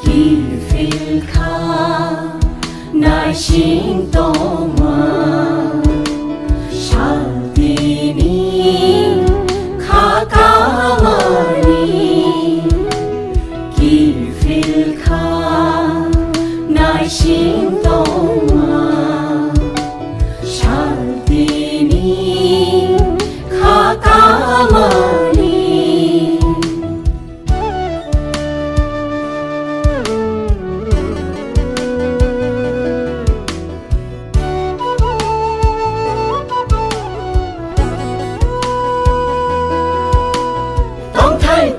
Kifilka Naishintoma Shaltini Kakamani Kifilka Naishintoma Shaltini Kakamani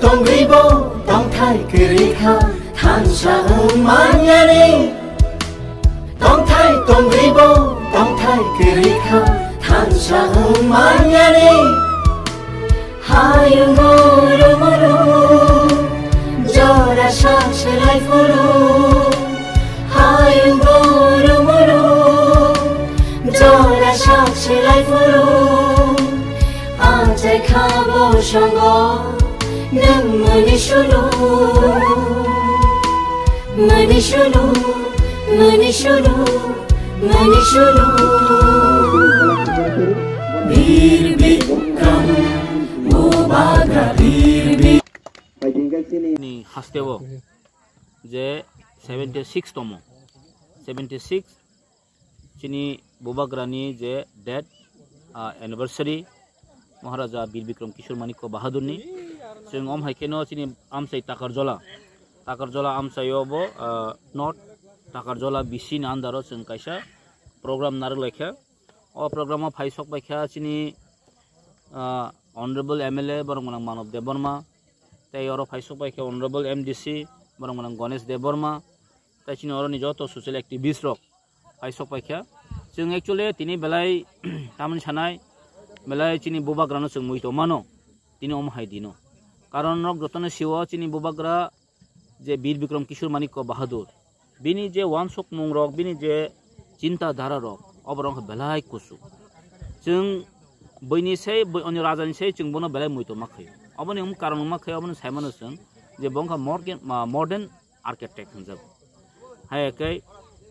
Tông ribo tông thay kirika than sa manyani tông ribo tông thay kirika than sa manyani hayu muru muru jora shaks lai furu hayu muru muru jora shaks lai furu ante khabo shongo Nang manishulu manishulu manishulu manishulu Bir bikram mubaga bir ni hastewo je 76 tomo 76 chini bubagrani je death anniversary Maharaja Bir Bikram Kishore Manikya Bahadur ni sing om haikeno chini amsai takarjola amsayo bo not takarjola bisi na andaro sing kaisa program nar lekha o program phaisok baikha chini honorable MLA Borongmanang Manav Deborma tai oro phaisok baikha honorable MDC Borongmanang Ganesh Deborma tai chini oro ni joto social activist rok phaisok baikha sing actually tini belai taman sanai Melai chini bubagrano sing muito mano tini om hai dino karon rok jotone siwa chini bubagra je Bir Bikram Kishore Manikya Bahadur bini je wansok mung rok bini je cinta dhara rok obrong belai kusu jeng boini sei boi oni raja ni sei jeng bono belai muito makhai oboni karon makhai oboni saimano sing je bongka modern architect hanjab hai kai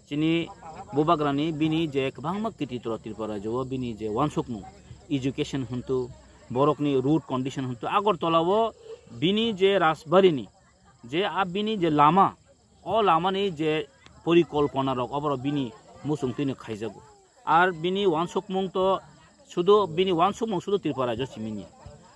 chini bubagrani bini je kabangma kiti trotir para jo bini je wansok mung education huntu borokni root condition huntu agor tolawo bini je rasbarini je abini je lama o lama ni je porikolpona rok obro bini musungtini khaijago ar bini wansokmung to sudo bini wansokmung sudo tirpara jo simini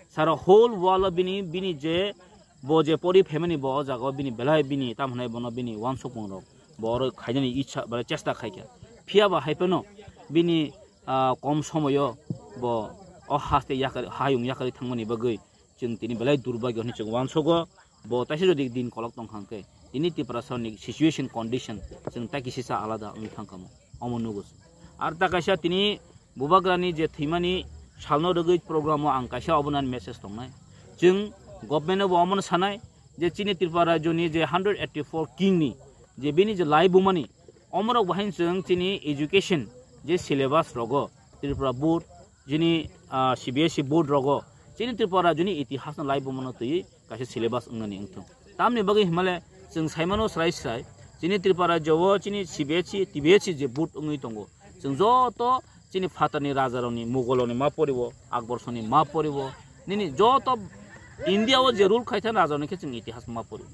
sara whole wall bini je bo je pori family bo jago bini belai bini tamhnai bono bini wansokmung rok bor khaijani ichha bare chesta khaika phiaba haipeno bini kom somoyo bo o haste yakari hayung yakari thangmani bagai jeng tini belai durbagyo ni jeng wansogo bo taisi jodi din kolok tong khangke tini tiprasonic situation condition jeng ta kisisa alada ung thangkamo omonugos ar ta kaisa tini bubagrani je thimani salno rogoi program o ang kaisa obonan message tongnai jeng government bo omon sanai je chini tripura joni je 184 king ni je bini je lai bumani omorok bahin jeng tini education je syllabus rogo tripura board jini CBSE board rogo chini tripura jini itihas na live bomono tui kaise syllabus ungani ungthung tamni bagi himale jeng saimano srai chini tripura jowo chini CBSE TBSE je board ungui tongo jeng joto chini fatani rajaroni mugoloni ma poribo akborsoni ma poribo nini joto India o je rule khaithan rajaroni ke jeng itihas ma poribo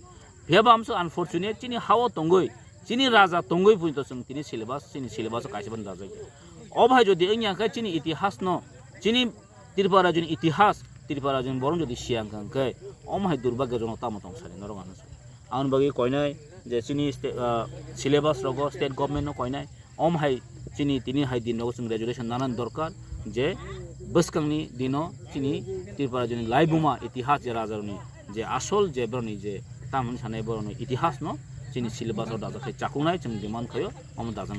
bheba amso unfortunate chini hawo tongoi chini raja tongoi puito jeng tini syllabus kaise ban rajai অভাই যদি এঙ্গা চিনি ইতিহাস ন চিনি Tripura Johnny ইতিহাস Tripura Johnny বরং যদি সিয়াংকাঙ্কে অমাই দুর্ভাগ্যজনক তামতং সারি নরগানো আউন বাগি কয়নাই যে চিনি সিলেবাস রগ স্টেট গভর্নমেন্ট কয়নাই অমাই চিনি তিনি হাই দিন রগ সং গ্রাজুয়েশন নানান দরকার যে বসকাংনি দিনো চিনি ত্রিপুরা জনি লাইবুমা ইতিহাস যে রাজারনি যে আসল যে বরনি যে তামন সানাই বরনি ইতিহাস ন চিনি সিলেবাস দাজা চাকুনাই চিনি ডিমান্ড খায়ো অম দাজাং